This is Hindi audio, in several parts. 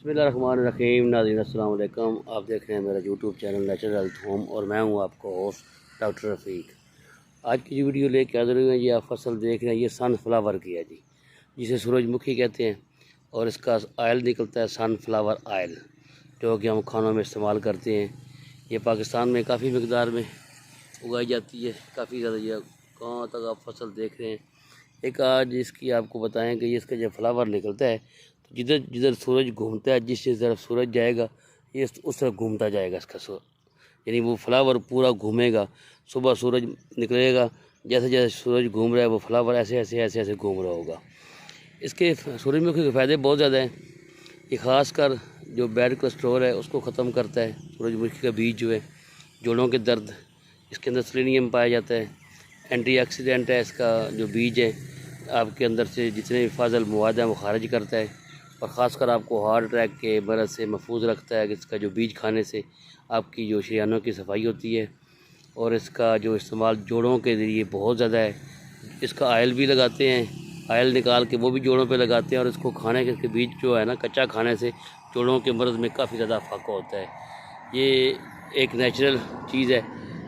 बिस्मिल्लाहिर्रहमानिर्रहीम। नाज़रीन अस्सलाम वालेकुम। आप देख रहे हैं मेरा YouTube channel natural health home और मैं हूं आपका होस्ट डॉक्टर रफ़ीक। आज की जो वीडियो लेके हाज़िर हुए हैं, ये आप फसल देख रहे हैं, ये सनफ्लावर की है जी, जिसे सूरजमुखी कहते हैं और इसका आयल निकलता है सनफ्लावर आयल, जो कि हम खानों में इस्तेमाल करते हैं। ये पाकिस्तान में काफ़ी मकदार में उगाई जाती है, काफ़ी ज़्यादा। ये कहाँ तक आप फसल देख रहे हैं। एक आज इसकी आपको बताएं कि ये इसका जब फ्लावर निकलता है तो जिधर जिधर सूरज घूमता है, जिस तरफ सूरज जाएगा ये उस तरफ घूमता जाएगा इसका यानी वो फ्लावर पूरा घूमेगा। सुबह सूरज निकलेगा, जैसे जैसे सूरज घूम रहा है वो फ्लावर ऐसे ऐसे ऐसे ऐसे घूम रहा होगा। इसके सूरजमुखी के फ़ायदे बहुत ज़्यादा हैं। ये ख़ास कर जो बैड कोलेस्ट्रॉल है उसको ख़त्म करता है। सूरजमुखी का बीज जो है, जोड़ों के दर्द, इसके अंदर सेलेनियम पाया जाता है, एंटीऑक्सीडेंट है। इसका जो बीज है आपके अंदर से जितने भी फाजल मवाद हैं वो खारिज करता है और ख़ासकर आपको हार्ट अटैक के मरज़ से महफूज रखता है। इसका जो बीज खाने से आपकी जो शरीयानों की सफाई होती है और इसका जो इस्तेमाल जोड़ों के ज़रिए बहुत ज़्यादा है। इसका आयल भी लगाते हैं, आयल निकाल के वो भी जोड़ों पे लगाते हैं और इसको खाने के इसके बीज जो है ना, कच्चा खाने से जोड़ों के मरज़ में काफ़ी ज़्यादा फ़ाका होता है। ये एक नेचुरल चीज़ है,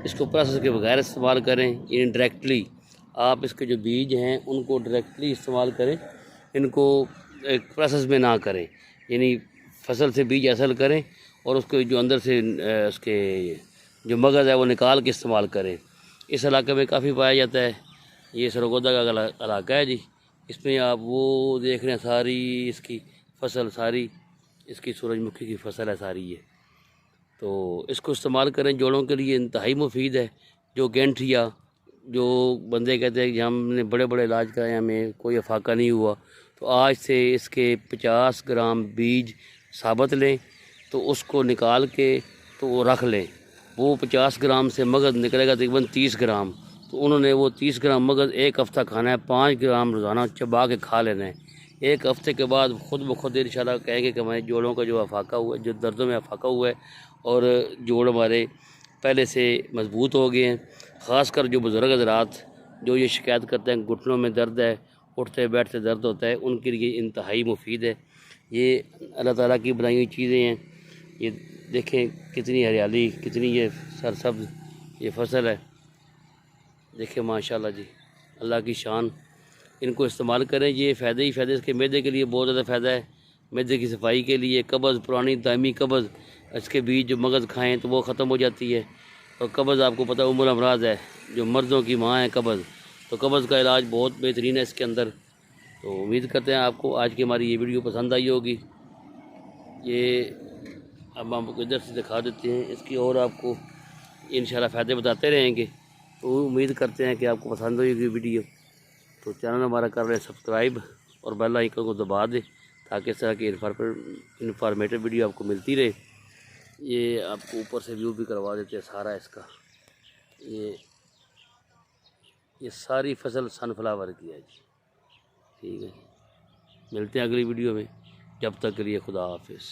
इसको प्रोसेस के बगैर इस्तेमाल करें। इनडायरेक्टली आप इसके जो बीज हैं उनको डायरेक्टली इस्तेमाल करें, इनको एक प्रोसेस में ना करें, यानी फसल से बीज हासिल करें और उसको जो अंदर से उसके जो मगज़ है वो निकाल के इस्तेमाल करें। इस इलाके में काफ़ी पाया जाता है। ये सरगोदा का इलाका है जी। इसमें आप वो देख रहे हैं सारी इसकी फसल, सारी इसकी सूरजमुखी की फसल है सारी ये। तो इसको इस्तेमाल करें, जोड़ों के लिए इंतहाई मुफीद है। जो गैंठिया, जो बंदे कहते हैं कि हमने बड़े बड़े इलाज कराए हमें कोई अफाका नहीं हुआ, तो आज से इसके 50 ग्राम बीज साबुत लें, तो उसको निकाल के तो वो रख लें। वो 50 ग्राम से मगज़ निकलेगा तकरीबन 30 ग्राम, तो उन्होंने वो 30 ग्राम मगज़ एक हफ़्ता खाना है, 5 ग्राम रोज़ाना चबा के खा लेना है। एक हफ़्ते के बाद खुद ब खुद इंशाल्लाह कहेंगे कि हमारे जोड़ों का जो अफाका हुआ है, जो दर्दों में अफाका हुआ है और जोड़ हमारे पहले से मज़बूत हो गए हैं। ख़ासकर जो बुज़ुर्ग हज़रात जो ये शिकायत करते हैं घुटनों में दर्द है, उठते बैठते दर्द होता है, उनके लिए इंतहाई मुफीद है। ये अल्लाह ताला की बनाई हुई चीज़ें हैं। ये देखें कितनी हरियाली, कितनी ये सरसब्ज़ ये फसल है। देखें माशाल्लाह जी, अल्लाह की शान। इनको इस्तेमाल करें, ये फ़ायदे ही फ़ायदे। इसके मैदे के लिए बहुत ज़्यादा फ़ायदा है, मैदे की सफाई के लिए, कब्ज़, पुरानी दायमी कब्ज़, इसके बीज जो मगज़ खाएँ तो वो ख़त्म हो जाती है। और कब्ज़ आपको पता है उम्र अमराज है, जो मर्दों की माँ है कब्ज़, तो कब्ज़ का इलाज बहुत बेहतरीन है इसके अंदर। तो उम्मीद करते हैं आपको आज की हमारी ये वीडियो पसंद आई होगी। ये अब हम आपको इधर से दिखा देते हैं इसकी और आपको इंशाल्लाह फ़ायदे बताते रहेंगे। तो उम्मीद करते हैं कि आपको पसंद होगी वीडियो। तो चैनल हमारा कर रहे सब्सक्राइब और बेल आइकन को दबा दें ताकि इस तरह की इंफॉर्मेटिव वीडियो आपको मिलती रहे। ये आपको ऊपर से व्यू भी करवा देते हैं सारा इसका। ये सारी फसल सनफ्लावर की है जी। ठीक है, मिलते हैं अगली वीडियो में, जब तक के लिए खुदा हाफिज़।